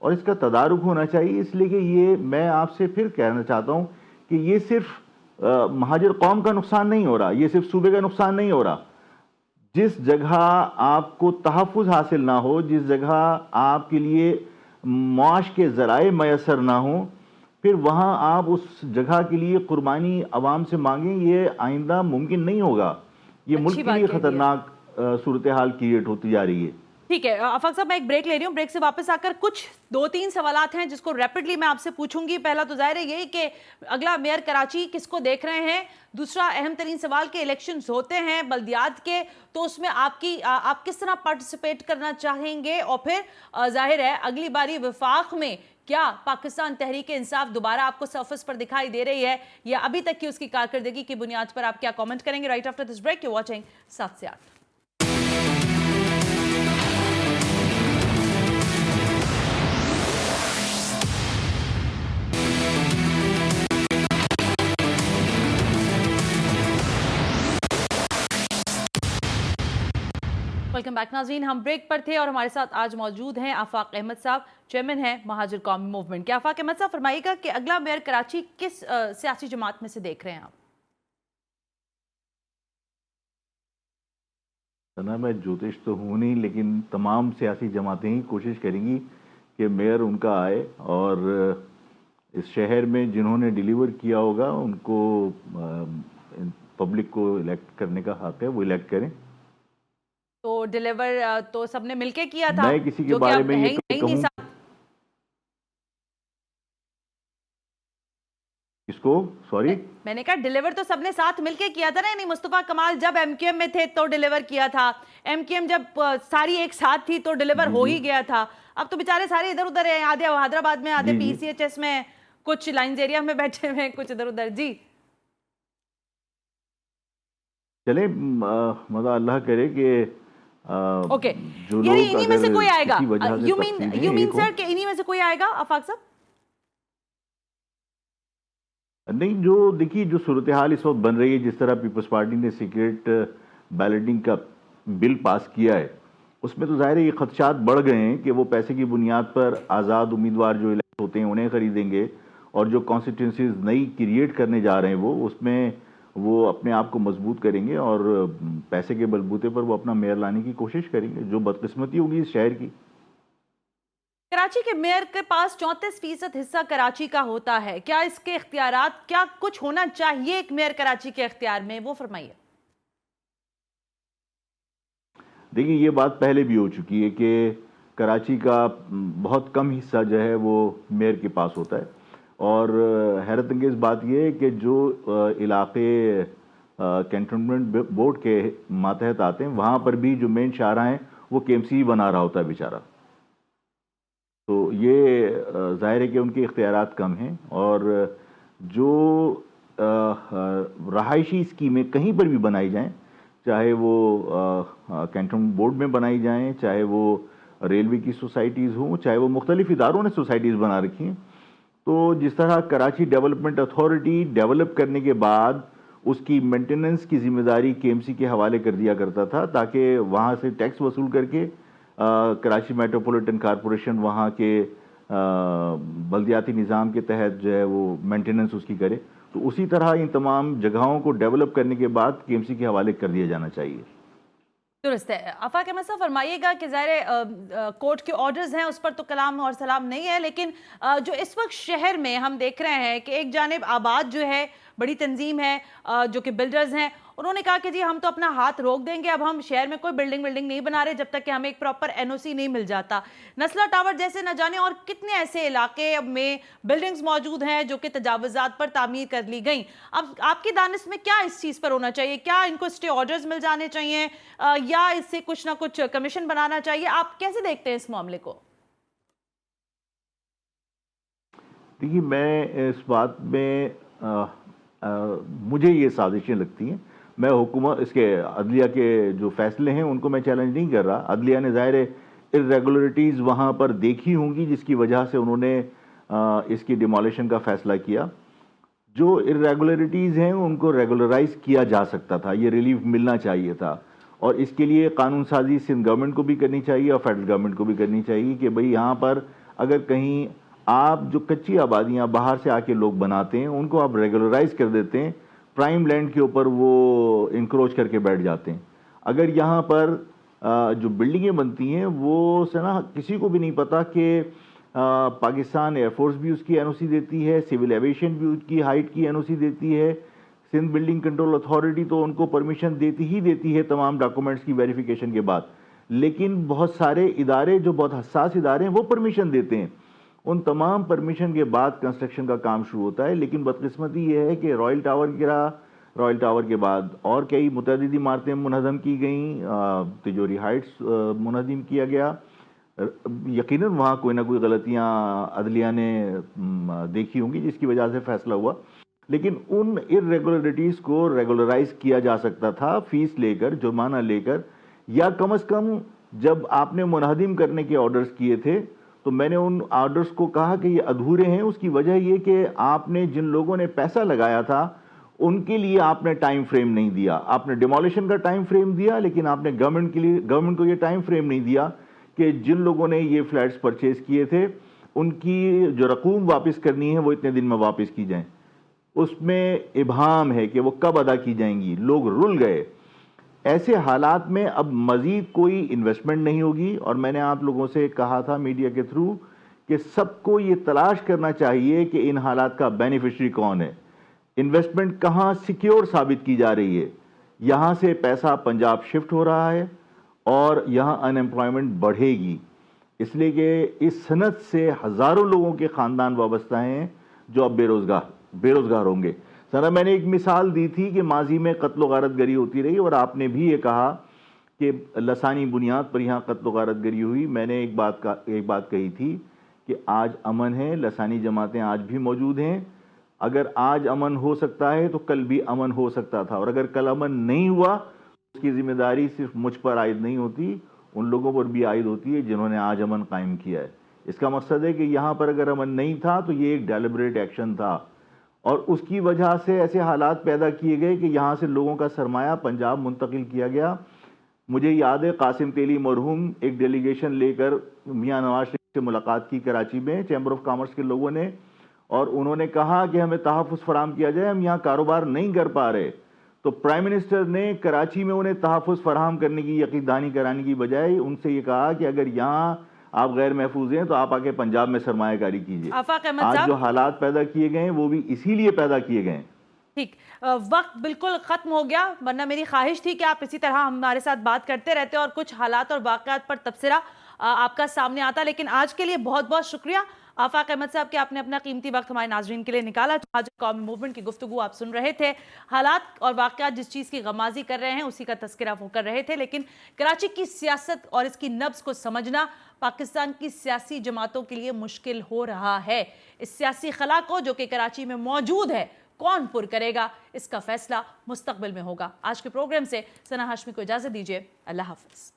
اور اس کا تدارک ہونا چاہیے. اس لیے کہ یہ میں آپ سے پھر کہنا چاہتا ہوں کہ یہ صرف مہاجر قوم کا نقصان نہیں ہو رہا، یہ صرف صوبے کا نقصان نہیں ہو رہا. جس جگہ آپ کو تحفظ حاصل نہ ہو، جس جگہ آپ کے لیے معاش کے ذرائع میسر نہ ہوں، پھر وہاں آپ اس جگہ کے لیے قربانی عوام سے مانگیں، یہ آئندہ ممکن نہیں ہوگا. یہ ملک کے لیے خطرناک صورتحال کریٹ ہوتی جا رہی ہے. ٹھیک ہے آفاق صاحب، میں ایک بریک لے رہی ہوں. بریک سے واپس آ کر کچھ 2-3 سوالات ہیں جس کو ریپڈلی میں آپ سے پوچھوں گی. پہلا تو ظاہر ہے یہی کہ اگلا میئر کراچی کس کو دیکھ رہے ہیں. دوسرا اہم ترین سوال کہ الیکشنز ہوتے ہیں بلدیات کے، تو اس میں آپ کس طرح پارٹیسپیٹ کرنا چاہیں گے؟ اور پھر ظاہر ہے اگلی باری وفاق میں کیا پاکستان تحریک انصاف دوبارہ آپ کو سرفس پر دکھائی دے رہی ہے یا ابھی تک کی اس کی کارکردگی کی بنیاد پر آپ کیا کامنٹ کریں گے؟ Right after this break you watching 7 سے 8. ویلکم بیک ناظرین، ہم بریک پر تھے اور ہمارے ساتھ آج موجود ہیں آفاق احمد صاحب، چیئرمین ہیں مہاجر قومی موومنٹ کے. آفاق احمد صاحب فرمائیے گا کہ اگلا میئر کراچی کس سیاسی جماعت میں سے دیکھ رہے ہیں آپ؟ میں جوتش تو ہوں نہیں، لیکن تمام سیاسی جماعتیں ہی کوشش کریں گی کہ میئر ان کا آئے اور اس شہر میں جنہوں نے ڈیلیور کیا ہوگا ان کو پبلک کو الیکٹ کرنے کا حق ہے، وہ الیکٹ کریں. تو ڈیلیور تو سب نے مل کے کیا تھا، میں کسی کے بارے میں یہ کہوں اس کو سوری میں نے کہا ڈیلیور تو سب نے ساتھ مل کے کیا تھا نا. یعنی مصطفیٰ کمال جب ایم کیو ایم میں تھے تو ڈیلیور کیا تھا، ایم کیو ایم جب ساری ایک ساتھ تھی تو ڈیلیور ہو ہی گیا تھا. اب تو بیچارے سارے ادھر ادھر ہیں، آدھے حیدرآباد میں، آدھے پی سی ایچ ایس میں، کچھ لائنز ایریا میں بیٹھے ہوئے، کچھ ادھر ادھر. جی چلے مزہ اللہ کرے کہ اوکے، یعنی انہی میں سے کوئی آئے گا. یو مین سر کہ انہی میں سے کوئی آئے گا آفاق صاحب؟ نہیں، جو دیکھیے جو صورتحال اس وقت بن رہی ہے، جس طرح پیپلز پارٹی نے سیکریٹ بیلٹنگ کا بل پاس کیا ہے، اس میں تو ظاہر ہے یہ خدشات بڑھ گئے ہیں کہ وہ پیسے کی بنیاد پر آزاد امیدوار جو الیکٹ ہوتے ہیں انہیں خریدیں گے اور جو کانسٹیٹوئنسیز نئی کریٹ کرنے جا رہے ہیں وہ اس میں وہ اپنے آپ کو مضبوط کریں گے اور پیسے کے بلبوتے پر وہ اپنا میئر لانے کی کوشش کریں گے. جو بدقسمتی ہوگی اس شہر کی. کراچی کے میئر کے پاس 34% حصہ کراچی کا ہوتا ہے، کیا اس کے اختیارات، کیا کچھ ہونا چاہیے ایک میئر کراچی کے اختیار میں، وہ فرمائیے. دیکھیے یہ بات پہلے بھی ہو چکی ہے کہ کراچی کا بہت کم حصہ جو ہے وہ میئر کے پاس ہوتا ہے اور حیرت انگیز بات یہ ہے کہ جو علاقے کینٹونمنٹ بورڈ کے ماتحت آتے ہیں وہاں پر بھی جو مین شاہراہ ہیں وہ کے ایم سی بنا رہا ہوتا ہے بیچارہ. تو یہ ظاہر ہے کہ ان کے اختیارات کم ہیں اور جو رہائشی اسکیمیں کہیں پر بھی بنائی جائیں، چاہے وہ کینٹونمنٹ بورڈ میں بنائی جائیں، چاہے وہ ریلوے کی سوسائٹیز ہوں، چاہے وہ مختلف اداروں نے سوسائٹیز بنا رکھی ہیں، تو جس طرح کراچی ڈیولپمنٹ اتھارٹی ڈیولپ کرنے کے بعد اس کی مینٹیننس کی ذمہ داری کے ایم سی کے حوالے کر دیا کرتا تھا تاکہ وہاں سے ٹیکس وصول کر کے کراچی میٹروپولیٹن کارپوریشن وہاں کے بلدیاتی نظام کے تحت جو ہے وہ مینٹیننس اس کی کرے. تو اسی طرح ان تمام جگہوں کو ڈیولپ کرنے کے بعد کے ایم سی کے حوالے کر دیا جانا چاہیے. درست ہے. آفاق احمد صاحب فرمائیے گا کہ ظاہر کورٹ کے آرڈرز ہیں اس پر تو کلام اور سلام نہیں ہے، لیکن جو اس وقت شہر میں ہم دیکھ رہے ہیں کہ ایک جانب آباد جو ہے بڑی تنظیم ہے جو کہ بلڈرز ہیں، انہوں نے کہا کہ جی ہم تو اپنا ہاتھ روک دیں گے، اب ہم شہر میں کوئی بلڈنگ نہیں بنا رہے جب تک کہ ہمیں ایک پراپر این او سی نہیں مل جاتا. نسلہ ٹاور جیسے نہ جانے اور کتنے ایسے علاقے میں بلڈنگز موجود ہیں جو کہ تجاوزات پر تعمیر کر لی گئیں. اب آپ کی دانش میں کیا اس چیز پر ہونا چاہیے؟ کیا ان کو اسٹے آرڈرز مل جانے چاہیے یا اس سے کچھ نہ کچھ کمیشن بنانا چاہیے؟ آپ کیسے دیکھتے ہیں اس معاملے کو؟ دیکھیے میں اس بات میں مجھے یہ سازشیں لگتی ہیں. میں حکومت اس کے عدلیہ کے جو فیصلے ہیں ان کو میں چیلنج نہیں کر رہا. عدلیہ نے ظاہر ہے irregularities وہاں پر دیکھی ہوں گی جس کی وجہ سے انہوں نے اس کی ڈیمولیشن کا فیصلہ کیا. جو irregularities ہیں ان کو ریگولرائز کیا جا سکتا تھا, یہ ریلیف ملنا چاہیے تھا, اور اس کے لیے قانون سازی سندھ گورنمنٹ کو بھی کرنی چاہیے اور فیڈرل گورنمنٹ کو بھی کرنی چاہیے کہ بھئی یہاں پر اگر کہیں آپ جو کچی آبادیاں باہر سے آ کے لوگ بناتے ہیں ان کو آپ ریگولرائز کر دیتے ہیں, پرائم لینڈ کے اوپر وہ انکروچ کر کے بیٹھ جاتے ہیں. اگر یہاں پر جو بلڈنگیں بنتی ہیں وہ سنا کسی کو بھی نہیں پتا کہ پاکستان ایئر فورس بھی اس کی این او سی دیتی ہے, سول ایویشن بھی اس کی ہائٹ کی این او سی دیتی ہے, سندھ بلڈنگ کنٹرول اتھارٹی تو ان کو پرمیشن دیتی ہے تمام ڈاکومنٹس کی ویریفیکیشن کے بعد, لیکن بہت سارے ادارے جو بہت حساس ادارے ہیں وہ پرمیشن دیتے ہیں. ان تمام پرمیشن کے بعد کنسٹرکشن کا کام شروع ہوتا ہے. لیکن بدقسمتی یہ ہے کہ رائل ٹاور گرا, رائل ٹاور کے بعد اور کئی متعدد عمارتیں منہدم کی گئیں, تجوری ہائٹس منہدم کیا گیا. یقیناً وہاں کوئی نہ کوئی غلطیاں عدلیہ نے دیکھی ہوں گی جس کی وجہ سے فیصلہ ہوا, لیکن ان irregularities کو ریگولرائز کیا جا سکتا تھا فیس لے کر, جرمانہ لے کر, یا کم از کم جب آپ نے منہدم کرنے کے آرڈرز کیے تھے تو میں نے ان آرڈرز کو کہا کہ یہ ادھورے ہیں. اس کی وجہ یہ کہ آپ نے جن لوگوں نے پیسہ لگایا تھا ان کے لیے آپ نے ٹائم فریم نہیں دیا. آپ نے ڈیمولیشن کا ٹائم فریم دیا, لیکن آپ نے گورنمنٹ کو یہ ٹائم فریم نہیں دیا کہ جن لوگوں نے یہ فلیٹس پرچیز کیے تھے ان کی جو رقوم واپس کرنی ہے وہ اتنے دن میں واپس کی جائیں. اس میں ابہام ہے کہ وہ کب ادا کی جائیں گی. لوگ رل گئے. ایسے حالات میں اب مزید کوئی انویسٹمنٹ نہیں ہوگی, اور میں نے آپ لوگوں سے کہا تھا میڈیا کے تھرو کہ سب کو یہ تلاش کرنا چاہیے کہ ان حالات کا بینیفیشری کون ہے, انویسٹمنٹ کہاں سیکیور ثابت کی جا رہی ہے. یہاں سے پیسہ پنجاب شفٹ ہو رہا ہے اور یہاں ان ایمپلائمنٹ بڑھے گی, اس لیے کہ اس صنعت سے ہزاروں لوگوں کے خاندان وابستہ ہیں جو اب بے روزگار ہوں گے. سر میں نے ایک مثال دی تھی کہ ماضی میں قتل و غارت گری ہوتی رہی, اور آپ نے بھی یہ کہا کہ لسانی بنیاد پر یہاں قتل و غارت گری ہوئی. میں نے ایک بات کہی تھی کہ آج امن ہے, لسانی جماعتیں آج بھی موجود ہیں. اگر آج امن ہو سکتا ہے تو کل بھی امن ہو سکتا تھا, اور اگر کل امن نہیں ہوا اس کی ذمہ داری صرف مجھ پر عائد نہیں ہوتی, ان لوگوں پر بھی عائد ہوتی ہے جنہوں نے آج امن قائم کیا ہے. اس کا مقصد ہے کہ یہاں پر اگر امن نہیں تھا تو یہ ایک ڈیلیبریٹ ایکشن تھا, اور اس کی وجہ سے ایسے حالات پیدا کیے گئے کہ یہاں سے لوگوں کا سرمایہ پنجاب منتقل کیا گیا. مجھے یاد ہے قاسم تیلی مرحوم ایک ڈیلیگیشن لے کر میاں نواز شریف سے ملاقات کی کراچی میں چیمبر آف کامرس کے لوگوں نے, اور انہوں نے کہا کہ ہمیں تحفظ فراہم کیا جائے, ہم یہاں کاروبار نہیں کر پا رہے. تو پرائم منسٹر نے کراچی میں انہیں تحفظ فراہم کرنے کی یقین دہانی کرانے کی بجائے ان سے یہ کہا کہ اگر یہاں آپ غیر محفوظ ہیں تو آپ آ کے پنجاب میں سرمایہ کاری کیجیے. آج جو حالات پیدا کیے گئے ہیں وہ بھی اسی لیے پیدا کیے گئے ہیں. ٹھیک, وقت بالکل ختم ہو گیا, ورنہ میری خواہش تھی کہ آپ اسی طرح ہمارے ساتھ بات کرتے رہتے اور کچھ حالات اور واقعات پر تبصرہ آپ کا سامنے آتا. لیکن آج کے لیے بہت بہت شکریہ آفاق احمد صاحب کہ آپ نے اپنا قیمتی وقت ہمارے ناظرین کے لیے نکالا. آج قومی موومنٹ کی گفتگو آپ سن رہے تھے, حالات اور واقعات جس چیز کی غمازی کر رہے ہیں اسی کا تذکرہ وہ کر رہے تھے. لیکن کراچی کی سیاست اور اس کی نبض کو سمجھنا پاکستان کی سیاسی جماعتوں کے لیے مشکل ہو رہا ہے. اس سیاسی خلا کو جو کہ کراچی میں موجود ہے کون پر کرے گا, اس کا فیصلہ مستقبل میں ہوگا. آج کے پروگرام سے ثنا ہاشمی کو اجازت دیجیے. اللہ حافظ.